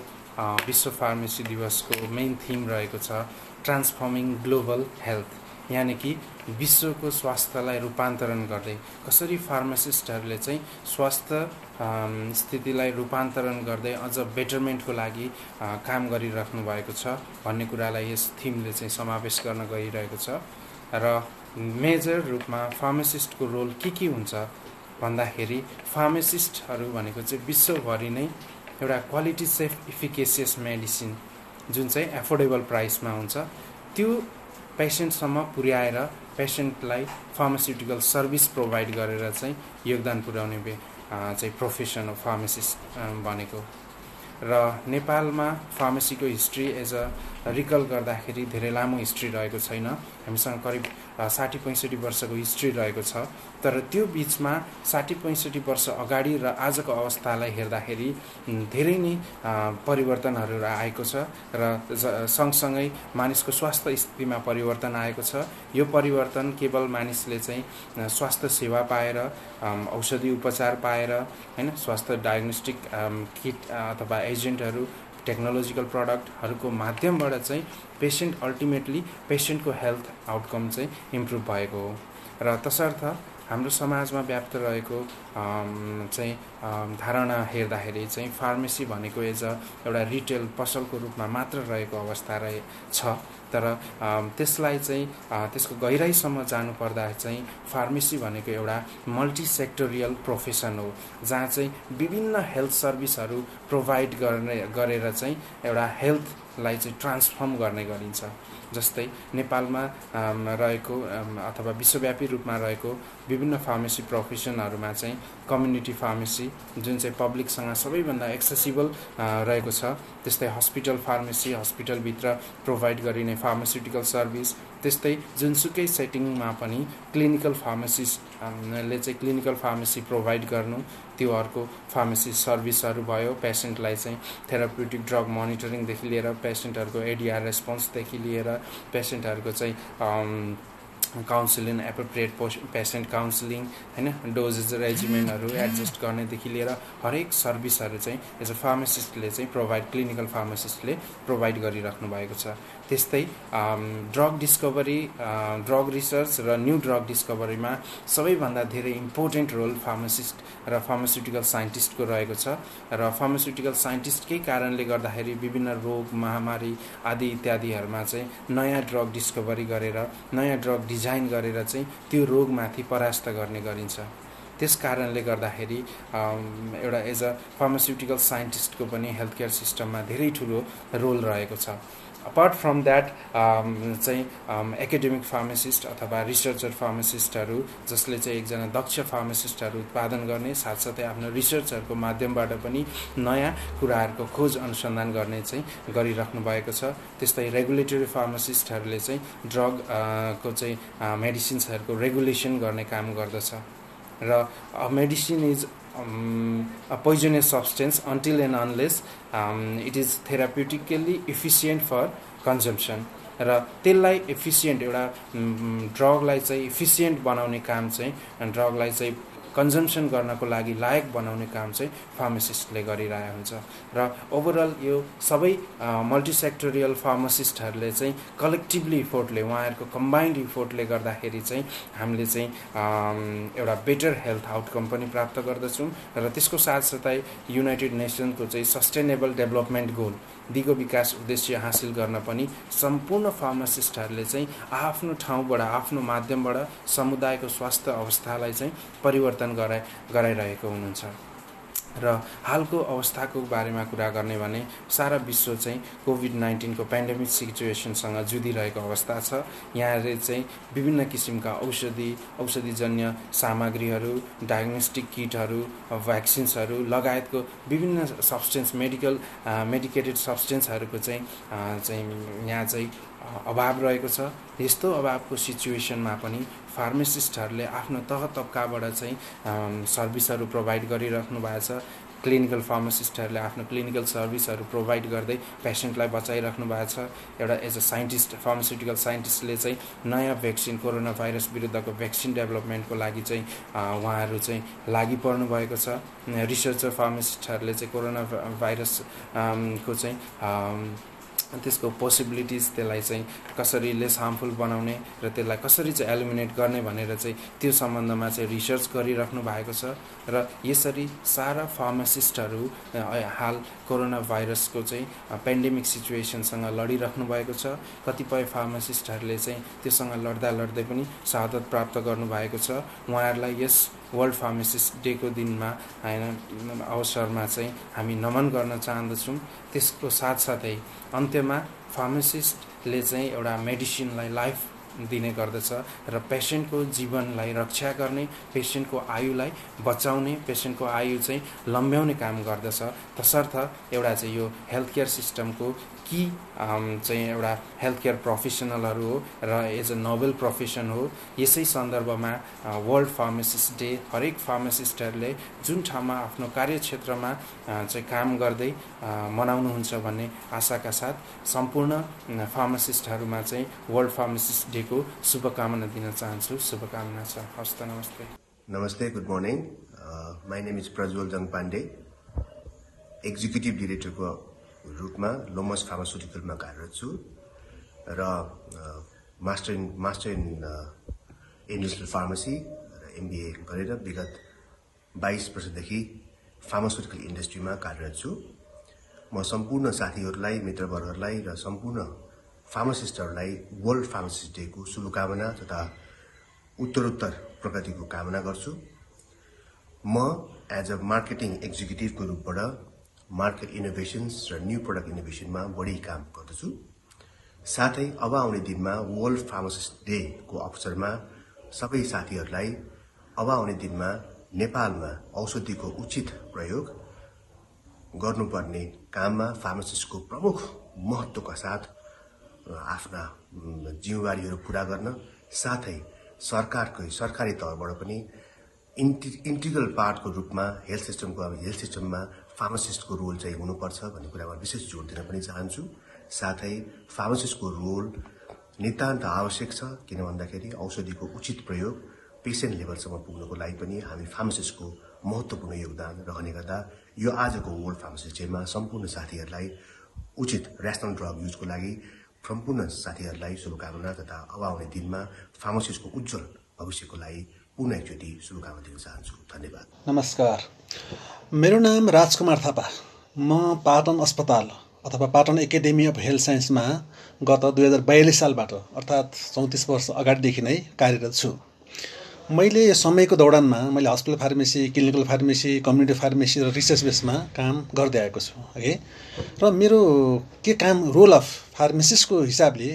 S11: विश्व फार्मेसी दिवसको मेन थीम रहेको छ ट्रान्सफर्मिङ ग्लोबल हेल्थ, यानी कि विश्वको स्वास्थ्यलाई रूपान्तरण गर्दै कसरी फार्मासिस्टहरूले चाहिँ स्वास्थ्य स्थितिलाई रूपान्तरण गर्दै अझ बेटरमेन्टको लागि काम गरिराख्नु भएको छ भन्ने कुरालाई यस थीमले चाहिँ समावेश गर्न गइरहेको छ। र मेजर रूपमा फार्मासिस्टको रोल के हुन्छ भन्दाखेरि फार्मासिस्टहरू भनेको चाहिँ विश्वभरि नै एउटा क्वालिटी सेफ इफिकेसियस मेडिसिन जुन चाहिँ एफोर्डेबल प्राइसमा हुन्छ त्यो पेशेन्टसम्म पुर्याएर पेशेन्टलाई फार्मास्युटिकल सर्भिस प्रोभाइड गरेर चाहिँ योगदान पुर्याउने चाहिँ प्रोफेसन हो फार्मेसिस्ट भनेको। र नेपालमा फार्मेसीको हिस्ट्री एज अ रिकल गर्दाखेरि धेरै लामो हिस्ट्री रहेको छैन। हामीसँग करिब 60-65 वर्षको हिस्ट्री रहेको छ। तर त्यो बिचमा 60-65 वर्ष अगाडि र आजको अवस्थालाई हेर्दाखेरि धेरै नै परिवर्तनहरू आएको छ र सँगसँगै मानिसको स्वास्थ्य स्थितिमा परिवर्तन आएको छ। यो परिवर्तन केवल मानिसले चाहिँ स्वास्थ्य सेवा पाएर, औषधि उपचार पाएर, हैन, स्वास्थ्य डायग्नोस्टिक किट अथवा एजेन्टहरू, टेक्नोलोजिकल प्रडक्टहरूको माध्यमबाट चाहिँ पेसेन्ट अल्टिमेटली पेसेन्टको हेल्थ आउटकम चाहिँ इम्प्रुभ भएको हो। र तसर्थ हाम्रो समाजमा व्याप्त रहेको चाहिँ धारणा हेर्दाखेरि चाहिँ फार्मेसी भनेको एज अ एउटा रिटेल पसलको रूपमा मात्र रहेको अवस्था छ। तर त्यसलाई चाहिँ त्यसको गहिराइसम्म जानुपर्दा चाहिँ फार्मेसी भनेको एउटा मल्टी सेक्टोरियल प्रोफेसन हो, जहाँ चाहिँ विभिन्न हेल्थ सर्भिसहरू प्रोभाइड गरेर चाहिँ एउटा हेल्थलाई चाहिँ ट्रान्सफर्म गर्ने गरिन्छ। जस्तै नेपालमा रहेको अथवा विश्वव्यापी रूपमा रहेको विभिन्न फार्मेसी प्रोफेसनहरूमा चाहिँ कम्युनिटी फार्मेसी जुन चाहिँ पब्लिकसँग सबैभन्दा एक्सेसिबल रहेको छ, त्यस्तै हस्पिटल फार्मेसी, हस्पिटलभित्र प्रोभाइड गरिने फार्मास्युटिकल सर्भिस, त्यस्तै जुनसुकै सेटिङमा पनि क्लिनिकल फार्मेसिस्टले चाहिँ क्लिनिकल फार्मेसी प्रोभाइड गर्नु, त्यो अर्को फार्मेसी सर्भिसहरू भयो। पेसेन्टलाई चाहिँ थेराप्युटिक ड्रग मोनिटरिङदेखि लिएर पेसेन्टहरूको एडिआर रेस्पोन्सदेखि लिएर पेसेन्टहरूको चाहिँ काउन्सिलिङ, एप्रोप्रिएट पेसेन्ट काउन्सिलिङ, हैन, डोजेज रेजिमेन्टहरू एडजस्ट गर्नेदेखि लिएर हरेक सर्भिसहरू चाहिँ एज अ फार्मासिस्टले चाहिँ क्लिनिकल फार्मासिस्टले प्रोभाइड गरिराख्नु भएको छ। त्यस्तै ड्रग डिस्कभरी, ड्रग रिसर्च र न्यू ड्रग डिस्कभरीमा सबैभन्दा धेरै इम्पोर्टेन्ट रोल फार्मासिस्ट र फार्मास्युटिकल साइन्टिस्टको रहेको छ। र फार्मास्युटिकल साइन्टिस्टकै कारणले गर्दाखेरि विभिन्न रोग, महामारी आदि इत्यादिहरूमा चाहिँ नयाँ ड्रग डिस्कभरी गरेर, नयाँ ड्रग डिजाइन गरेर चाहिँ त्यो रोगमाथि परास्त गर्ने गरिन्छ। त्यस कारणले गर्दाखेरि एउटा एज अ फार्मास्युटिकल साइन्टिस्टको पनि हेल्थ केयर सिस्टममा धेरै ठुलो रोल रहेको छ। अपार्ट फ्रम द्याट चाहिँ एकाडेमिक फार्मासिस्ट अथवा रिसर्चर फार्मासिस्टहरू, जसले चाहिँ एकजना दक्ष फार्मासिस्टहरू उत्पादन गर्ने साथसाथै आफ्नो रिसर्चहरूको माध्यमबाट पनि नयाँ कुराहरूको खोज अनुसन्धान गर्ने चाहिँ गरिराख्नु भएको छ। त्यस्तै रेगुलेटरी फार्मासिस्टहरूले चाहिँ ड्रगको चाहिँ मेडिसिन्सहरूको रेगुलेसन गर्ने काम गर्दछ। र medicine is a poisonous substance until and unless it is therapeutically efficient for consumption. र त्यसलाई एफिसिएन्ट एउटा ड्रगलाई चाहिँ एफिसिएन्ट बनाउने काम चाहिँ ड्रगलाई चाहिँ कन्जम्सन गर्नको लागि लायक बनाउने काम चाहिँ फार्मासिस्टले गरिरहेको हुन्छ। र ओभरअल यो सबै मल्टिसेक्टोरियल फार्मासिस्टहरूले चाहिँ कलेक्टिभली इफोर्टले, उहाँहरूको कम्बाइन्ड इफोर्टले गर्दाखेरि चाहिँ हामीले चाहिँ एउटा बेटर हेल्थ आउटकम पनि प्राप्त गर्दछौँ। र त्यसको साथसाथै युनाइटेड नेसनको चाहिँ सस्टेनेबल डेभलपमेन्ट गोल, दिगो विकास उद्देश्य हासिल गर्न पनि सम्पूर्ण फार्मासिस्टहरूले चाहिँ आफ्नो ठाउँबाट, आफ्नो माध्यमबाट समुदायको स्वास्थ्य अवस्थालाई चाहिँ परिवर्तन गराइरहेको हुनुहुन्छ। र हालको अवस्थाको बारेमा कुरा गर्ने भने सारा विश्व चाहिँ कोभिड-19 को पेन्डेमिक सिचुएसनसँग जुधिरहेको अवस्था छ। यहाँले चाहिँ विभिन्न किसिमका औषधिजन्य सामग्रीहरू, डायग्नोस्टिक किटहरू, भ्याक्सिन्सहरू लगायतको विभिन्न सब्सटेन्स, मेडिकेटेड सब्सटेन्सहरूको चाहिँ यहाँ चाहिँ अभाव रहेको छ। यस्तो अभावको सिचुएसनमा पनि फार्मासिस्टहरूले आफ्नो तह तब्काबाट चाहिँ सर्भिसहरू प्रोभाइड गरिराख्नु भएको छ। क्लिनिकल फार्मासिस्टहरूले आफ्नो क्लिनिकल सर्भिसहरू प्रोभाइड गर्दै पेसेन्टलाई बचाइराख्नु भएको छ। एउटा एज अ साइन्टिस्ट, फार्मास्युटिकल साइन्टिस्टले चाहिँ नयाँ भ्याक्सिन, कोरोना भाइरस विरुद्धको भ्याक्सिन डेभलपमेन्टको लागि चाहिँ उहाँहरू चाहिँ लागि पर्नु भएको छ। रिसर्चर फार्मासिस्टहरूले चाहिँ कोरोना भाइरसको चाहिँ त्यसको पोसिबिलिटिज, त्यसलाई चाहिँ कसरी लेस हार्मफुल बनाउने र त्यसलाई कसरी चाहिँ एलिमिनेट गर्ने भनेर चाहिँ त्यो सम्बन्धमा चाहिँ रिसर्च गरिराख्नु भएको छ। र यसरी सारा फार्मासिस्टहरू हाल कोरोना भाइरसको चाहिँ पेन्डेमिक सिचुएसनसँग लडिराख्नु भएको छ। कतिपय फार्मासिस्टहरूले चाहिँ त्योसँग लड्दै पनि शहादत प्राप्त गर्नुभएको छ। उहाँहरूलाई यस वर्ल्ड फार्मासिस्ट डेको दिनमा अवसरमा चाहिँ हामी नमन गर्न चाहँदछौँ। त्यसको साथसाथै अन्त्यमा फार्मासिस्टले चाहिँ एउटा मेडिसिनलाई लाइफ दिने गर्दछ र पेसेन्टको जीवनलाई रक्षा गर्ने, पेसेन्टको आयुलाई बचाउने, पेसेन्टको आयु चाहिँ लम्ब्याउने काम गर्दछ। तसर्थ एउटा चाहिँ यो हेल्थ केयर सिस्टमको कि चाहिँ एउटा हेल्थ केयर प्रोफेसनलहरू हो र एज अ नोबल प्रोफेसन हो। यसै सन्दर्भमा वर्ल्ड फार्मासिस्ट डे हरेक फार्मासिस्टहरूले जुन ठाउँमा आफ्नो कार्यक्षेत्रमा चाहिँ काम गर्दै मनाउनुहुन्छ भन्ने आशाका साथ सम्पूर्ण फार्मासिस्टहरूमा चाहिँ वर्ल्ड फार्मासिस्ट डेको शुभकामना दिन चाहन्छु। शुभकामना छ। हस् त, नमस्ते।
S12: नमस्ते, good morning. My name is Prajwal Jung Pandey. Executive डिरेक्टरको रूपमा लोमस फार्मास्युटिकलमा कार्यरत छु र मास्टर इन इन्डस्ट्रियल फार्मेसी र MBA गरेर विगत 22 वर्षदेखि फार्मास्युटिकल इन्डस्ट्रीमा कार्यरत छु। म सम्पूर्ण साथीहरूलाई, मित्रवर्गहरूलाई र सम्पूर्ण फार्मासिस्टहरूलाई वर्ल्ड फार्मासिस्ट डेको शुभकामना तथा उत्तरोत्तर प्रगतिको कामना गर्छु। म एज अ मार्केटिङ एक्जिक्युटिभको रूपबाट मार्केट इनोभेसन्स र न्यू प्रोडक्ट इनोभेसनमा बढी काम गर्दछु। साथै अब आउने दिनमा वर्ल्ड फार्मासिस्ट डेको अवसरमा सबै साथीहरूलाई अब आउने दिनमा नेपालमा औषधिको उचित प्रयोग गर्नुपर्ने काममा फार्मासिस्टको प्रमुख महत्त्वका साथ आफ्ना जिम्मेवारीहरू पूरा गर्न, साथै सरकारी तौरबाट पनि इन्टिग्रल पार्टको रूपमा हेल्थ सिस्टममा फार्मासिस्टको रोल चाहिँ हुनुपर्छ भन्ने कुरामा विशेष जोड दिन पनि चाहन्छु। साथै फार्मासिस्टको रोल नितान्त आवश्यक छ, किन भन्दाखेरि औषधिको उचित प्रयोग पेसेन्ट लेभलसम्म पुग्नको लागि पनि हामी फार्मासिस्टको महत्त्वपूर्ण योगदान रहने गर्दा यो आजको वर्ल्ड फार्मासिस्ट डेमा सम्पूर्ण साथीहरूलाई उचित ऱ्यासनल ड्रग युजको लागि सम्पूर्ण साथीहरूलाई शुभकामना तथा अब आउने दिनमा फार्मासिस्टको उज्जवल भविष्यको लागि पुनः एकचोटि शुभकामना दिन चाहन्छु। धन्यवाद।
S13: नमस्कार, मेरो नाम राजकुमार थापा। म पाटन अस्पताल अथवा पाटन एकाडेमी अफ हेल्थ साइन्समा गत 2042 सालबाट अर्थात् 34 वर्ष अगाडिदेखि नै कार्यरत छु। मैले समयको दौडानमा मैले hospital pharmacy, clinical pharmacy, community pharmacy र रिसर्च बेसमा काम गर्दै आएको छु है। र मेरो के काम रोल अफ फार्मेसिस्टको हिसाबले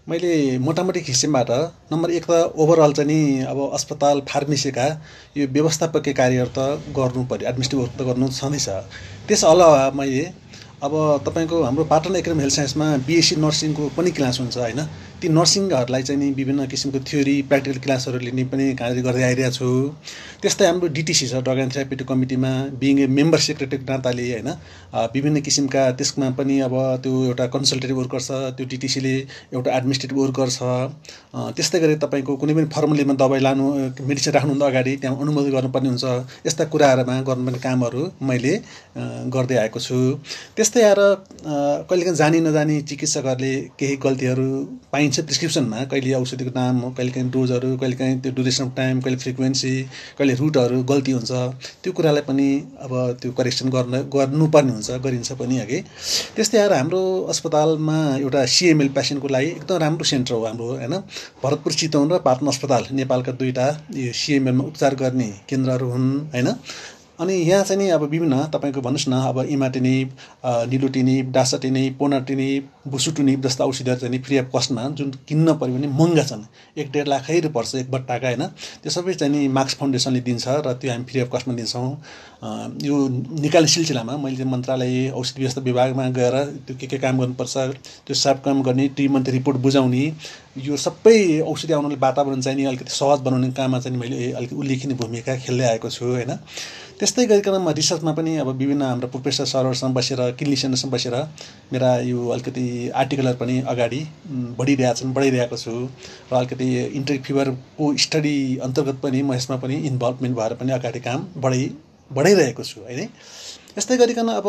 S13: मैले मोटामोटी किसिमबाट नम्बर 1 त ओभरअल चाहिँ नि अब अस्पताल फार्मेसीका यो व्यवस्थापकीय कार्यहरू त गर्नु पर्यो, एडमिनिस्ट्रेटिभ वर्क त गर्नु छँदैछ। त्यस अलावा मैले अब तपाईँको हाम्रो पाटन एकाडेमी हेल्थ साइन्समा BSc नर्सिङको पनि क्लास हुन्छ होइन। ती नर्सिङहरूलाई चाहिँ नि विभिन्न किसिमको थ्योरी प्र्याक्टिकल क्लासहरू लिने पनि कार्य गर्दै आइरहेको छु। त्यस्तै हाम्रो DTC छ, ड्रग एन्ड थेरापिटिक कमिटीमा बिङ ए मेम्बर सेक्रेटरीको नाताले होइन विभिन्न किसिमका त्यसमा पनि अब त्यो एउटा कन्सल्टेटिभ वर्कर छ, त्यो DTCले एउटा एडमिनिस्ट्रेटिभ वर्कर छ। त्यस्तै गरी तपाईँको कुनै पनि फर्मुलीमा दबाई लानु, मेडिसिन राख्नुभन्दा अगाडि त्यहाँ अनुमोदन गर्नुपर्ने हुन्छ। यस्ता कुराहरूमा गर्नुपर्ने कामहरू मैले गर्दै आएको छु। त्यस्तै आएर कहिलेकाहीँ जानी नजानी चिकित्सकहरूले केही गल्तीहरू पाइन्छ प्रिस्क्रिप्सनमा, कहिले औषधिको नाम, कहिलेकाहीँ डोजहरू, कहिलेकाहीँ त्यो ड्युरेसन अफ टाइम, कहिले फ्रिक्वेन्सी, कहिले रुटहरू गल्ती हुन्छ। त्यो कुरालाई पनि अब त्यो करेक्सन गर्नुपर्ने हुन्छ, गरिन्छ पनि अघि। त्यस्तै आएर हाम्रो अस्पतालमा एउटा CML पेसेन्टको लागि एकदम राम्रो सेन्टर हो हाम्रो होइन। भरतपुर चितवन र पाटन अस्पताल नेपालका 2टा यो CMLमा उपचार गर्ने केन्द्रहरू हुन् होइन। अनि यहाँ चाहिँ नि अब विभिन्न तपाईँको भन्नुहोस् न अब इमाटिनिब, निलोटिनिब, डासाटिनिब, पोनाटिनिब, बुसुटुनिब जस्ता औषधिहरू चाहिँ फ्री अफ कस्टमा जुन किन्न पऱ्यो भने महँगा छन्, 1-1.5 लाख पर्छ एक बट्टाका होइन। त्यो सबै चाहिँ नि मार्क्स फाउन्डेसनले दिन्छ र त्यो हामी फ्री अफ कस्टमा दिन्छौँ। यो निकाल्ने सिलसिलामा मैले चाहिँ मन्त्रालय औषधि व्यवस्था विभागमा गएर त्यो के काम गर्नुपर्छ, त्यो सब काम गर्ने, ट्रिटमेन्ट रिपोर्ट बुझाउने, यो सबै औषधि आउनुले वातावरण चाहिँ नि अलिकति सहज बनाउने काममा चाहिँ मैले अलिकति उल्लेखनीय भूमिका खेल्दै आएको छु होइन। त्यस्तै गरिकन म रिसर्चमा पनि अब विभिन्न हाम्रो प्रोफेसर सरहरूसँग बसेर, क्लिनिसियनसँग बसेर मेरा यो अलिकति आर्टिकलहरू पनि अगाडि बढिरहेको छु र अलिकति इन्ट्रिक फिभरको स्टडी अन्तर्गत पनि म यसमा पनि इन्भल्भमेन्ट भएर पनि अगाडि काम बढाइरहेको छु होइन। यस्तै गरिकन अब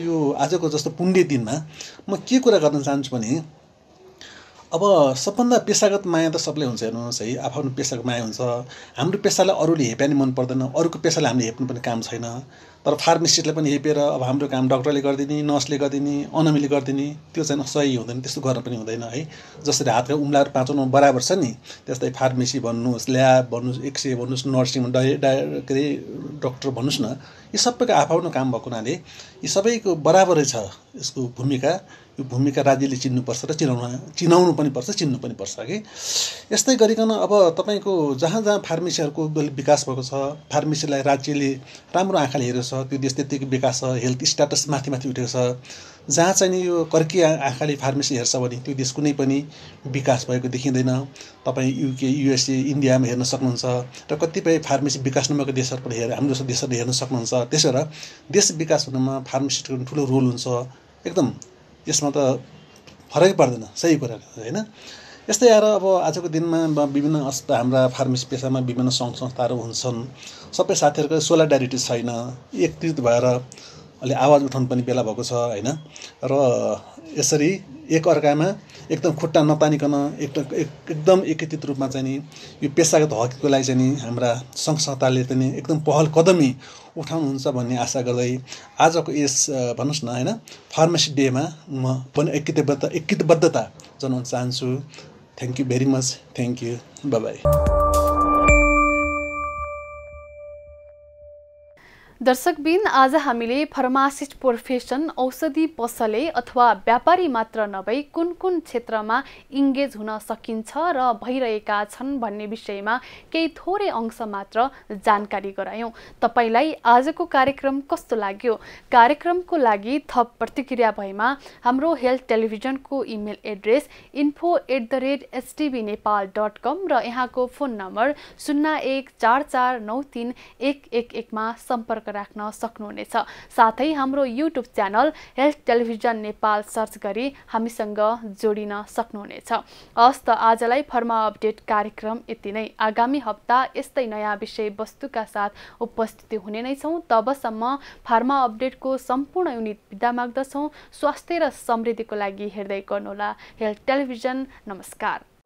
S13: यो आजको जस्तो पुण्य दिनमा म के कुरा गर्न चाहन्छु भने अब सबभन्दा पेसागत माया त सबले हुन्छ, हेर्नुहोस् है, आफ्नो पेसाको माया हुन्छ। हाम्रो पेसालाई अरूले हेप्या नि मन पर्दैन, अरूको पेसालाई हामीले हेप्नु पनि काम छैन। तर फार्मासिस्टले पनि हेपेर अब हाम्रो काम डक्टरले गरिदिने, नर्सले गरिदिने, अनमीले गरिदिने, त्यो चाहिँ सही हुँदैन, त्यस्तो गर्न पनि हुँदैन है। जसरी हातका उम्लाएर पाँचौँ बराबर छ नि, त्यस्तै फार्मेसी भन्नुहोस्, ल्याब भन्नुहोस्, एक्सरे भन्नुहोस्, नर्सिङ के अरे डक्टर भन्नुहोस् न, यो सबैको आफ्नो काम भएको हुनाले यी सबैको बराबरै छ यसको भूमिका। यो भूमिका राज्यले चिन्नुपर्छ र चिनाउनु पनि पर्छ, चिन्नु पनि पर्छ कि। यस्तै गरिकन अब तपाईँको जहाँ जहाँ फार्मेसीहरूको विकास भएको छ, फार्मेसीलाई राज्यले राम्रो आँखाले हेरेको छ, त्यो देश त्यत्तिकै विकास छ, हेल्थ स्ट्याटस माथि माथि उठेको छ। जहाँ चाहिँ नि यो कर्की आँखाले फार्मेसी हेर्छ भने त्यो देश कुनै पनि विकास भएको देखिँदैन। तपाईँ युके, युएसए, इन्डियामा हेर्न सक्नुहुन्छ र कतिपय फार्मेसी विकास नभएको देशहरू पनि हाम्रो जस्तो देशहरू हेर्न सक्नुहुन्छ। त्यसो भएर देश विकास हुनुमा फार्मेसीको ठुलो रोल हुन्छ एकदम, यसमा त फरकै पर्दैन, सही कुरा होइन। यस्तै आएर अब आजको दिनमा विभिन्न हाम्रा फार्मेसी पेसामा विभिन्न सङ्घ संस्थाहरू हुन्छन्, सबै साथीहरूको सोलिडारिटी छैन, एकत्रित भएर अलि आवाज उठाउनु पनि बेला भएको छ होइन। र यसरी एकअर्कामा एकदम खुट्टा नतानिकन एकदम एकत्रित रूपमा चाहिँ नि यो पेसागत हकको लागि चाहिँ नि हाम्रा सङ्घ संस्थाले पनि एकदम पहल कदमी उठाउनुहुन्छ भन्ने आशा गर्दै आजको यस भन्नुहोस् न होइन फार्मेसी डेमा म पनि एकीबद्धता जनाउन चाहन्छु। Thank you very much, thank you, by by.
S1: दर्शकबिन, आज हामीले फार्मासिस्ट प्रोफेसन औषधि पसले अथवा व्यापारी मात्र नभई कुन कुन क्षेत्रमा इङ्गेज हुन सकिन्छ र भइरहेका छन् भन्ने विषयमा केही थोरै अंश मात्र जानकारी गरायौं। तपाईलाई आजको कार्यक्रम कस्तो लाग्यो? कार्यक्रमको लागि थप प्रतिक्रिया भएमा हाम्रो हेल्थ टेलिभिजनको इमेल एड्रेस info@htbnepal.com र यहाँको फोन नम्बर 0144931111 मा सम्पर्क राख्न सक्नुहुनेछ। साथै हाम्रो YouTube channel health television Nepal search गरी हामीसँग जोडिन सक्नुहुनेछ। हस्त आजलाई फर्मा अपडेट कार्यक्रम यति नै। आगामी हप्ता यस्तै नयाँ विषयवस्तुका साथ उपस्थित हुने नै छौं। तबसम्म फार्मा अपडेटको सम्पूर्ण युनिट बिदा माग्दछौं। स्वास्थ्य र समृद्धिको लागि हेर्दै गर्नुहोला हेल्थ टेलिभिजन। नमस्कार।